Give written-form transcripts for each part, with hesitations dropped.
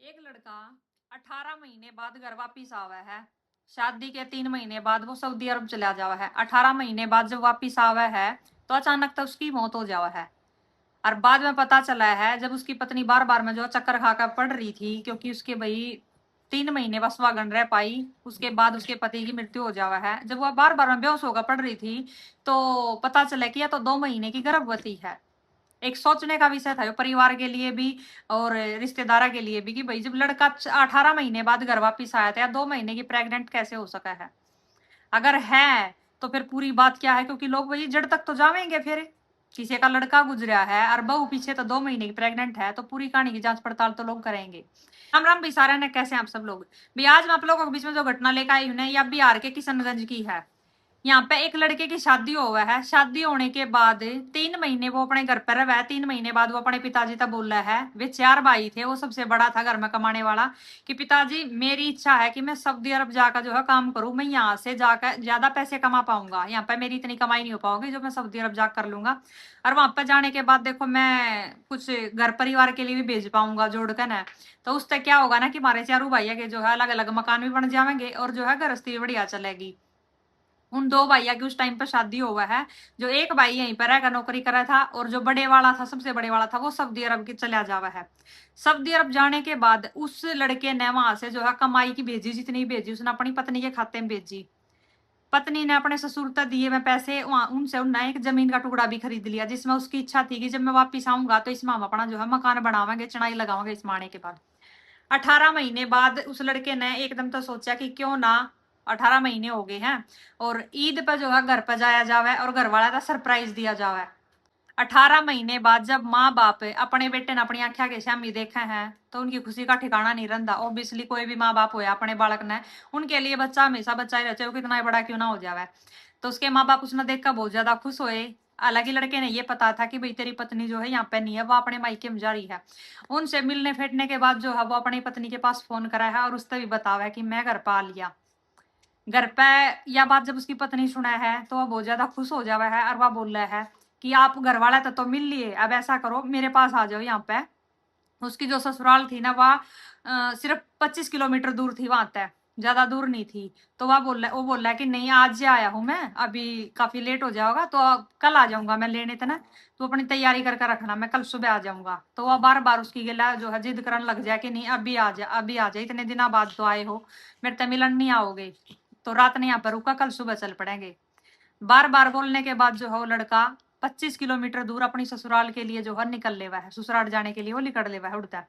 एक लड़का 18 महीने बाद घर वापिस आवा है। शादी के 3 महीने बाद वो सऊदी अरब चला जावा है। 18 महीने बाद जब वापिस आवा है तो अचानक तो उसकी मौत हो जावा है। और बाद में पता चला है जब उसकी पत्नी बार बार में जो चक्कर खाकर पड़ रही थी, क्योंकि उसके भाई 3 महीने बस सुहागन रह पाई, उसके बाद उसके पति की मृत्यु हो जावा है। जब वह बार बार में बेहोश होकर पड़ रही थी तो पता चला कि यह तो 2 महीने की गर्भवती है। एक सोचने का विषय था जो परिवार के लिए भी और रिश्तेदारा के लिए भी कि भाई जब लड़का 18 महीने बाद घर वापिस आया था या 2 महीने की प्रेग्नेंट कैसे हो सका है। अगर है तो फिर पूरी बात क्या है, क्योंकि लोग भाई जड़ तक तो जावेंगे। फिर किसी का लड़का गुजरा है और बहू पीछे तो 2 महीने की प्रेग्नेंट है, तो पूरी कहानी की जांच पड़ताल तो लोग करेंगे। राम राम भी सारा ने, कैसे हैं आप सब लोग भी। आज मैं आप लोगों के बीच में जो घटना लेकर आई हूं या बिहार के किशनगंज की है। यहाँ पे एक लड़के की शादी हुआ है। शादी होने के बाद 3 महीने वो अपने घर पर रहा है। 3 महीने बाद वो अपने पिताजी तक बोल रहा है, वे 4 भाई थे, वो सबसे बड़ा था घर में कमाने वाला, कि पिताजी मेरी इच्छा है कि मैं सऊदी अरब जाकर जो है काम करूं। मैं यहाँ से जाकर ज्यादा पैसे कमा पाऊंगा, यहाँ पे मेरी इतनी कमाई नहीं हो पाऊंगी जो मैं सऊदी अरब जाकर कर लूंगा। और वहां पर जाने के बाद देखो मैं कुछ घर परिवार के लिए भी भेज पाऊंगा जोड़ कर ना। तो उससे क्या होगा ना कि हमारे चारों भैया के जो है अलग अलग मकान भी बन जाएंगे और जो है गृहस्थी बढ़िया चलेगी। उन 2 भैया की उस टाइम पर शादी हुआ है। जो एक भाई यहीं पर रहकर नौकरी कर रहा था और जो बड़े वाला था, सबसे बड़े वाला था, वो सऊदी अरब की चला जावा है। सऊदी अरब जाने के बाद उस लड़के ने वहां से जो है कमाई की भेजी, जितनी भेजी उसने अपनी पत्नी के खाते में भेजी। पत्नी ने अपने ससुर तक दिए में पैसे, वहां उनसे उन्होंने एक जमीन का टुकड़ा भी खरीद लिया, जिसमें उसकी इच्छा थी कि जब मैं वापिस आऊंगा तो इसमें हम अपना जो है मकान बनावांगे, चढ़ाई लगावांगे इस माने के बाद। 18 महीने बाद उस लड़के ने एकदम तो सोचा कि क्यों ना, 18 महीने हो गए हैं और ईद पर जो है घर पर जाया जावे और घर वाला का सरप्राइज दिया जावे। 18 महीने बाद जब माँ बाप अपने बेटे ने अपनी आंखा के सामने देखे हैं तो उनकी खुशी का ठिकाना नहीं रहता। ऑब्वियसली कोई भी माँ बाप होया अपने बालक ने, उनके लिए बच्चा हमेशा बच्चा ही रहता है, वो कितना बड़ा क्यों ना हो जावे। तो उसके माँ बाप उसने देखकर बहुत ज्यादा खुश हुए। हालांकि लड़के ने ये पता था कि भाई तेरी पत्नी जो है यहाँ पे नहीं है, वो अपने मायके में जा रही है। उनसे मिलने फेटने के बाद जो है वो अपनी पत्नी के पास फोन करा है और उससे भी बतावा है कि मैं घर पा लिया। घर पे यह बात जब उसकी पत्नी सुना है तो वह बहुत ज्यादा खुश हो जावा है और वह बोल रहा है कि आप घर वाला तो मिल लिए, अब ऐसा करो मेरे पास आ जाओ यहाँ पे। उसकी जो ससुराल थी ना वह सिर्फ 25 किलोमीटर दूर थी, वहां तक ज्यादा दूर नहीं थी। तो वो बोल रहा है कि नहीं आज ही आया हूँ मैं, अभी काफी लेट हो जाएगा तो कल आ जाऊंगा मैं लेने तना। तो अपनी तैयारी करके रखना, मैं कल सुबह आ जाऊंगा। तो वह बार बार उसकी गिला जो है जिद करने लग जाए कि नहीं अभी आ जा, अभी आ जा, इतने दिनों बाद तो आए हो, मेरे तो मिलन नहीं आओगे। तो रात नहीं यहाँ पर रुका, कल सुबह चल पड़ेंगे। बार बार बोलने के बाद जो है वो लड़का 25 किलोमीटर दूर अपनी ससुराल के लिए जो है निकल लेवा है, ससुराल जाने के लिए वो निकल लेवा है उड़ता।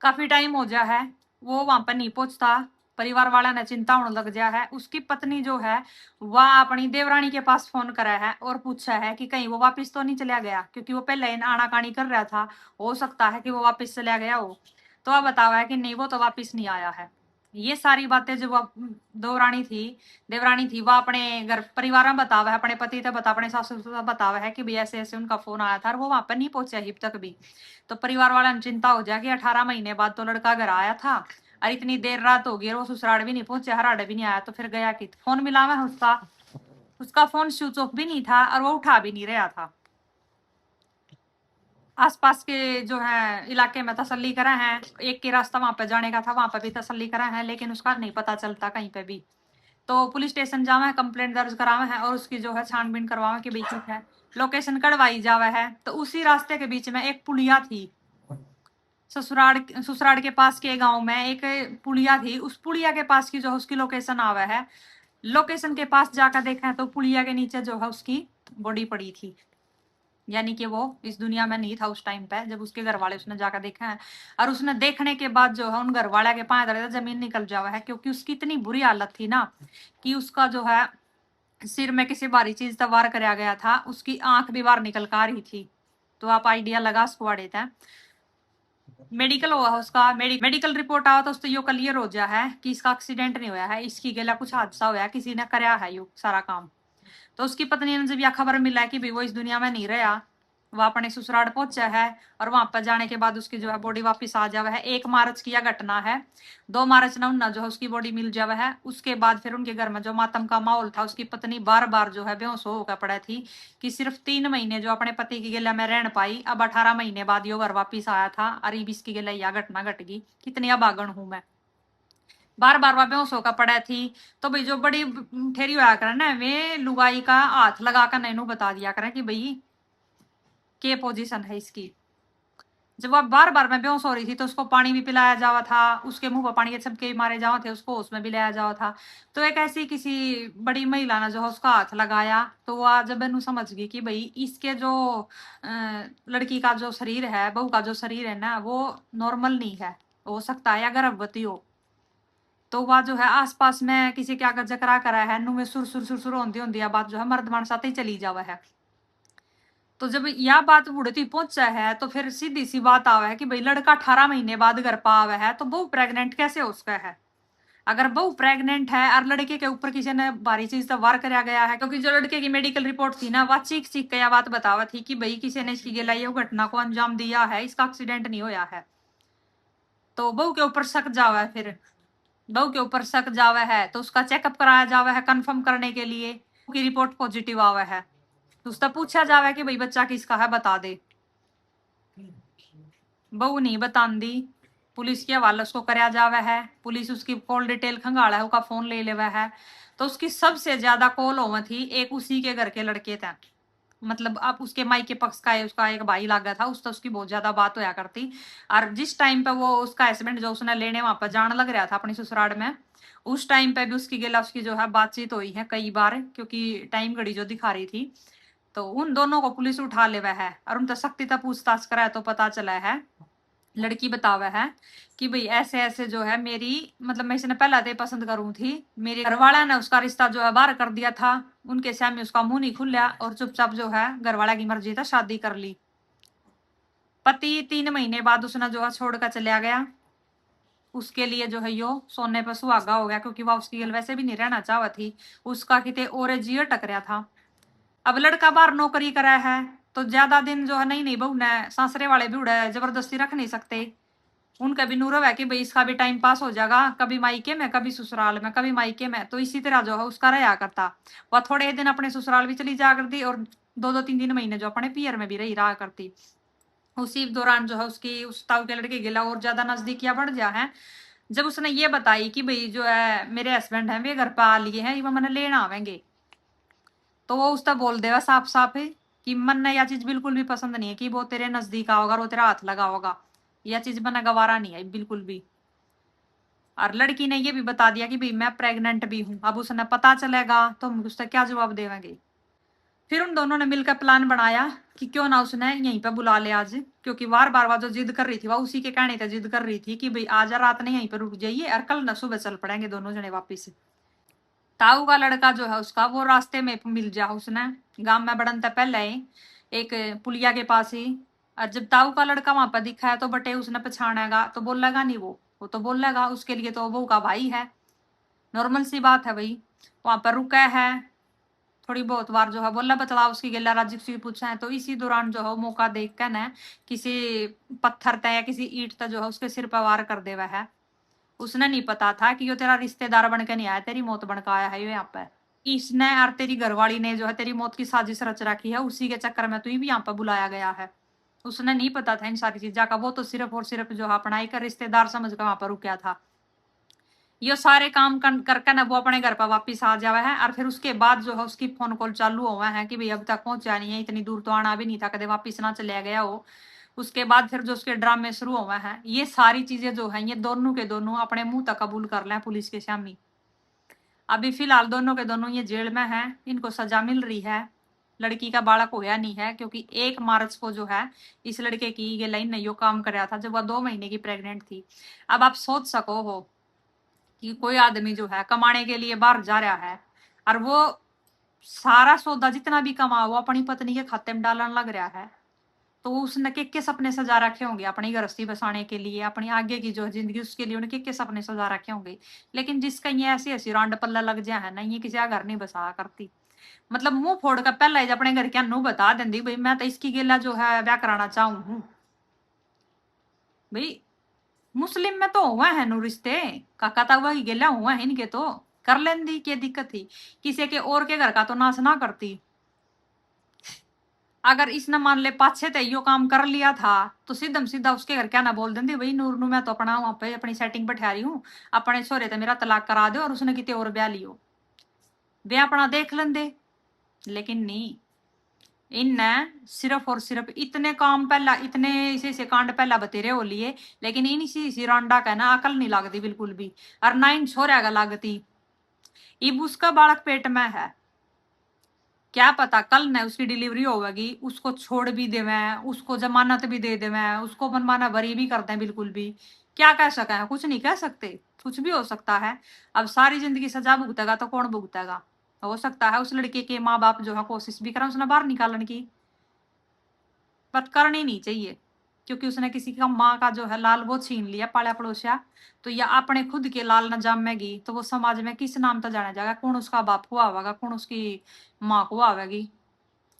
काफी टाइम हो गया है वो वहां पर नहीं पहुंचता। परिवार वाला ने चिंता होने लग गया है। उसकी पत्नी जो है वह अपनी देवरानी के पास फोन करा है और पूछा है कि कहीं वो वापस तो नहीं चला गया, क्योंकि वो पहले आनाकानी कर रहा था, हो सकता है कि वो वापस चला गया हो। तो वह बतावा है कि नहीं वो तो वापस नहीं आया है। ये सारी बातें जो वह देवरानी थी वह अपने घर परिवार में बतावा है, अपने पति तक बता, अपने सासू से बतावा है कि भाई ऐसे ऐसे उनका फोन आया था और वो वहां पर नहीं पहुंचे अभी तक भी। तो परिवार वाला ने चिंता हो जाएगी, 18 महीने बाद तो लड़का घर आया था और इतनी देर रात हो गई और वो ससुराल भी नहीं पहुंचे, हराड़े भी नहीं आया, तो फिर गया कि फोन मिला हुआ है उसका। उसका फोन स्विच ऑफ भी नहीं था और वो उठा भी नहीं रहा था। आसपास के जो है इलाके में तसल्ली करा है, एक के रास्ता वहां पर जाने का था, वहां पर भी तसल्ली करा है, लेकिन उसका नहीं पता चलता कहीं पे भी। तो पुलिस स्टेशन जावा है, कंप्लेंट दर्ज करावा है और उसकी जो है छानबीन करवावा कि भाई ठीक है, लोकेशन कढ़वाई जावा है। तो उसी रास्ते के बीच में एक पुलिया थी। ससुराल ससुराल के पास के गांव में एक पुलिया थी, उस पुलिया के पास की जो है उसकी लोकेशन आवा है। लोकेशन के पास जाकर देखा तो पुलिया के नीचे जो है उसकी बॉडी पड़ी थी, यानी कि वो इस दुनिया में नहीं था उस टाइम पे जब उसके घर वाले उसने जाकर देखा है। और उसने देखने के बाद जो है उन घर वाले के पाए तले जमीन निकल जावा है, क्योंकि उसकी इतनी बुरी हालत थी ना कि उसका जो है सिर में किसी भारी चीज का वार कराया गया था, उसकी आंख भी बाहर निकल कर आ रही थी। तो आप आइडिया लगा सकवा देते हैं। मेडिकल हुआ उसका, मेडिकल रिपोर्ट आवा तो उससे यो क्लियर हो जा है कि इसका एक्सीडेंट नहीं हुआ है, इसकी गला कुछ हादसा हुआ है, किसी ने कराया है यो सारा काम। तो उसकी पत्नी ने जब यह खबर मिला कि भाई वो इस दुनिया में नहीं रहा, वह अपने ससुराल पहुंचा है और वहां पर जाने के बाद उसकी जो है बॉडी वापस आ जावा है। 1 मार्च की यह घटना है। 2 मार्च ना उन्ना जो है उसकी बॉडी मिल जावा है। उसके बाद फिर उनके घर में जो मातम का माहौल था, उसकी पत्नी बार बार जो है बेहोश होकर पड़ा थी कि सिर्फ 3 महीने जो अपने पति की गिला में रहन पाई। अब 18 महीने बाद यो घर वापिस आया था और इस की गिला यह घटना घट गई। कितनी अभागन हूं मैं। बार बार वह बेहोश होकर पड़ा थी। तो भाई जो बड़ी ठेरी होया करे ना, वे लुगाई का हाथ लगा कर नैनू बता दिया करें कि भाई के पोजीशन है इसकी। जब वह बार बार में बेहोश हो रही थी तो उसको पानी भी पिलाया जावा था, उसके मुंह पर पानी के छबके मारे जावा थे, उसको उसमें भी लाया जावा था। तो एक ऐसी किसी बड़ी महिला ने जो है उसका हाथ लगाया, तो वह जब मैनू समझ गई कि भाई इसके जो लड़की का जो शरीर है, बहू का जो शरीर है ना, वो नॉर्मल नहीं है, हो सकता है या गर्भवती हो। तो वह जो है आसपास में किसी के आगे जकरा करा है नु में सुर सुर सुर सुर होती होती बात जो है मर्द मानस आते ही चली जावा है। तो जब यह बात बुढ़ती पहुंचा है तो फिर सीधी सी बात आवा है कि भाई लड़का 18 महीने बाद घर पा आवा है तो बहू प्रेग्नेंट कैसे हो उसका है। अगर बहू प्रेग्नेंट है और लड़के के ऊपर किसी ने भारी चीज तो वार कराया गया है, क्योंकि जो लड़के की मेडिकल रिपोर्ट थी ना, वह चीख चीख के यह बात बतावा थी कि भाई किसी ने इसकी गिलाई घटना को अंजाम दिया है, इसका एक्सीडेंट नहीं होया है। तो बहू के ऊपर शक जावा है। फिर बहू के ऊपर शक जावा है तो उसका चेकअप कराया जावा है कंफर्म करने के लिए की रिपोर्ट पॉजिटिव आवा है। तो उसका पूछा जावा कि भाई बच्चा किसका है बता दे। बहू नहीं बतांदी। पुलिस के हवाले उसको कराया जावा है। पुलिस उसकी कॉल डिटेल खंगाला है, उसका फोन ले लेवा है। तो उसकी सबसे ज्यादा कॉल होवा थी एक उसी के घर के लड़के थे। मतलब अब उसके माई के पक्ष का है, उसका एक भाई लागा था, उससे उसकी बहुत ज्यादा बात होया करती। और जिस टाइम पे वो उसका हस्बैंड जो उसने लेने वहां पर जान लग रहा था अपनी ससुराल में, उस टाइम पे भी उसकी गिला उसकी जो है बातचीत हुई है कई बार, क्योंकि टाइम घड़ी जो दिखा रही थी। तो उन दोनों को पुलिस उठा लेवा है और उनसे सख्ती तक पूछताछ करा है तो पता चला है, लड़की बतावा है कि भाई ऐसे ऐसे जो है मेरी, मतलब मैं इसने पहला तो पसंद करूं थी, मेरे घर वाला ने उसका रिश्ता जो है बाहर कर दिया था, उनके सामने उसका मुंह नहीं खुला और चुपचाप जो है घर वाला की मर्जी था शादी कर ली। पति 3 महीने बाद उसने जो है छोड़कर चला गया। उसके लिए जो है यो सोने पर सुहागा हो गया, क्योंकि वह उसकी गल वैसे भी नहीं रहना चाहती थी। उसका किते और जियो टकराया था। अब लड़का बाहर नौकरी करा है तो ज्यादा दिन जो है नहीं बहू ने, सासरे वाले भी उड़े जबरदस्ती रख नहीं सकते। उनका भी नूरव है कि भाई इसका भी टाइम पास हो जाएगा, कभी मायके में कभी ससुराल में कभी मायके में। तो इसी तरह जो है उसका रहा करता। वह थोड़े दिन अपने ससुराल भी चली जा करती और 2-2 3 महीने जो अपने पियर में भी रहा करती। उसी दौरान जो है उसकी उस ताऊ के लड़के गिला और ज्यादा नजदीकियां बढ़ जा है। जब उसने ये बताई कि भाई जो है मेरे हस्बैंड है वे घर पे आ लिए हैं, ये मैंने लेना आवेंगे, तो वो उसका बोल देगा साफ साफ है कि मन ने यह चीज बिल्कुल भी पसंद नहीं है कि वो तेरे नजदीक आओगा, वो तेरा हाथ लगा होगा। यह चीज मैंने गवारा नहीं है बिल्कुल भी। और लड़की ने ये भी बता दिया कि भाई मैं प्रेग्नेंट भी हूं। अब उसने पता चलेगा तो हम उससे क्या जवाब देवेंगे। फिर उन दोनों ने मिलकर प्लान बनाया कि क्यों ना उसने यहीं पे बुला ले आज, क्योंकि बार बार वह जो जिद कर रही थी वह उसी के कहने पे जिद कर रही थी कि भाई आज रात नहीं यहीं पर रुक जाइए और कल न सुबह चल पड़ेंगे दोनों जने वापिस। ताऊ का लड़का जो है उसका वो रास्ते में मिल जा उसने, गांव में बढ़न तक पहले ही एक पुलिया के पास ही। और जब ताऊ का लड़का वहां पर दिखा है तो बटे उसने पछाड़ेगा तो बोलेगा नहीं, वो तो बोलेगा उसके लिए तो बहू का भाई है, नॉर्मल सी बात है भाई। वहां पर रुका है थोड़ी बहुत बार जो है बोला बतला उसकी गिला राजी से पूछा है। तो इसी दौरान जो है मौका देख कर ना किसी पत्थर तय या किसी ईंट तय जो है उसके सिर पर वार कर देवा है। उसने नहीं पता था कि यो तेरा रिश्तेदार बन के नहीं आया, तेरी मौत बन के आया है यो यहाँ पे। इसने और तेरी घरवाली ने जो है तेरी मौत की साजिश रच रखी है, उसी के चक्कर में तू भी यहाँ पर बुलाया गया है। उसने नहीं पता था इन सारी चीजा का, वो तो सिर्फ और सिर्फ जो है अपना एक रिश्तेदार समझ कर वहां पर रुका था। ये सारे काम करके ना वो अपने घर पर वापिस आ जावा है। और फिर उसके बाद जो है उसकी फोन कॉल चालू हुआ है कि भाई अब तक पहुंचा नहीं है, इतनी दूर तो आना भी नहीं था, कदे वापिस ना चले गया हो। उसके बाद फिर जो उसके ड्रामे शुरू हुए हैं, ये सारी चीजें जो है ये दोनों के दोनों अपने मुंह तक कबूल कर लें पुलिस के सामने। अभी फिलहाल दोनों के दोनों ये जेल में हैं, इनको सजा मिल रही है। लड़की का बालक होया नहीं है, क्योंकि 1 मार्च को जो है इस लड़के की ये लाइन नहीं यो काम कराया था जब वह 2 महीने की प्रेग्नेंट थी। अब आप सोच सको हो कि कोई आदमी जो है कमाने के लिए बाहर जा रहा है और वो सारा सौदा जितना भी कमा वो अपनी पत्नी के खाते में डालने लग रहा है, तो उसने के सपने सजा रखे होंगे अपनी गृहस्थी बसाने के लिए, अपनी आगे की जो जिंदगी उसके लिए उन्हें के सपने सजा रखे होंगे। लेकिन जिसका ये ऐसी ऐसी रांड पल्ला लग जाए है ना, ये किसी का घर नहीं बसा करती। मतलब मुंह फोड़ कर पहला ही अपने घर के नु बता देंदी भाई मैं तो इसकी गेला जो है ब्याह कराना चाहूं हूं। भाई मुस्लिम में तो हुआ है नु रिश्ते, काका तावा की गेला हुआ है इनके तो कर लेंदी, क्या दिक्कत थी? किसी के और के घर का तो नाश ना करती। अगर इसने मान ले 5-6 ते यो काम कर लिया था तो सीधम सीधा उसके घर क्या ना बोल देंदी भाई नूर नु मैं तो अपना वहां पे अपनी सेटिंग बैठा रही हूँ, अपने सोरे ते मेरा तलाक करा दो और उसने कितने और ब्याह लियो, ब्याह अपना देख लेंदे। लेकिन नहीं, इनने सिर्फ और सिर्फ इतने काम पहला इतने इसे कांड पहला बतेरे हो लिए, लेकिन इन इसी रांडा का ना अकल नहीं लागती बिल्कुल भी, और ना इन छोरा का लागती। इब उसका बालक पेट में है, क्या पता कल न उसकी डिलीवरी होगी, उसको छोड़ भी देवे, उसको जमानत भी दे देवे, उसको मनमाना बरी भी कर दें, बिल्कुल भी क्या कह सके हैं, कुछ नहीं कह सकते, कुछ भी हो सकता है। अब सारी जिंदगी सजा भुगतेगा तो कौन भुगतेगा? हो सकता है उस लड़के के माँ बाप जो है कोशिश भी करें उसने बाहर निकालने की, पर करनी नहीं चाहिए, क्योंकि उसने किसी का माँ का जो है लाल वो छीन लिया पाला पड़ोसिया, तो या अपने खुद के लाल न जामेगी तो वो समाज में किस नाम तो जाना जाएगा, कौन उसका बाप को आवेगा, कौन उसकी माँ को आवेगी,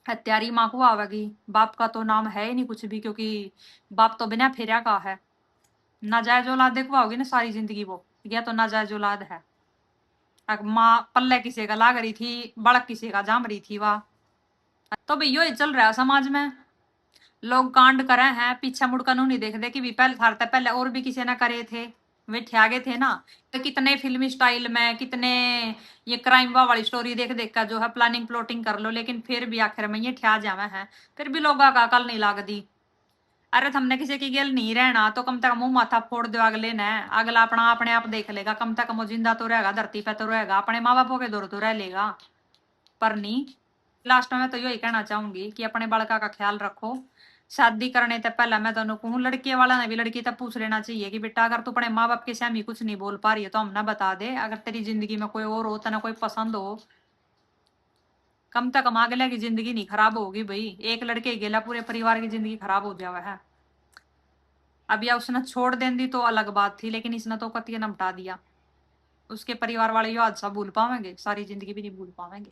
हत्यारी माँ को आवेगी। बाप का तो नाम है ही नहीं कुछ भी, क्योंकि बाप तो बिना फेरिया का है। नाजायज औलाद देखवा होगी ना सारी जिंदगी वो, यह तो नाजायज औलाद है। माँ पल्ले किसी का लाग रही थी, बड़क किसी का जाम रही थी वाह। तो भाई यो ही चल रहा है समाज में, लोग कांड करे हैं पीछे मुड़कर नहीं देखते कि भी पहले थारते पहले और भी किसी ने करे थे, वे ठियागे थे ना। तो कितने फिल्मी स्टाइल में कितने ये क्राइम वाली स्टोरी देख देख कर जो है प्लानिंग प्लॉटिंग कर लो, लेकिन फिर भी आखिर में ये ठिया जावे हैं, फिर भी लोग का अकल नहीं लागदी। अरे हमने किसी की गेल नहीं रहना तो कम से कम मुंह माथा फोड़ दो अगले ने, अगला अपना अपने आप देख लेगा, कम से कम वो जिंदा तो रहेगा, धरती पे तो रहेगा, अपने माँ बापों के दौर तो रह लेगा। पर नहीं, लास्ट में मैं तो यही कहना चाहूंगी कि अपने बालका का ख्याल रखो। शादी करने से पहले मैं तो कहूँ लड़के वाला ने भी लड़की तक पूछ लेना चाहिए कि बेटा अगर तू अपने माँ बाप के सामने कुछ नहीं बोल पा रही है तो हमने बता दे, अगर तेरी जिंदगी में कोई और हो तना कोई पसंद हो, कम से कम अगले की जिंदगी नहीं खराब होगी भाई, एक लड़के गेला पूरे परिवार की जिंदगी खराब हो जावा है। अब या उसने छोड़ दें दी तो अलग बात थी, लेकिन इसने तो कतिये नमटा दिया, उसके परिवार वाले यो हादसा भूल पाएंगे, सारी जिंदगी भी नहीं भूल पाएंगे।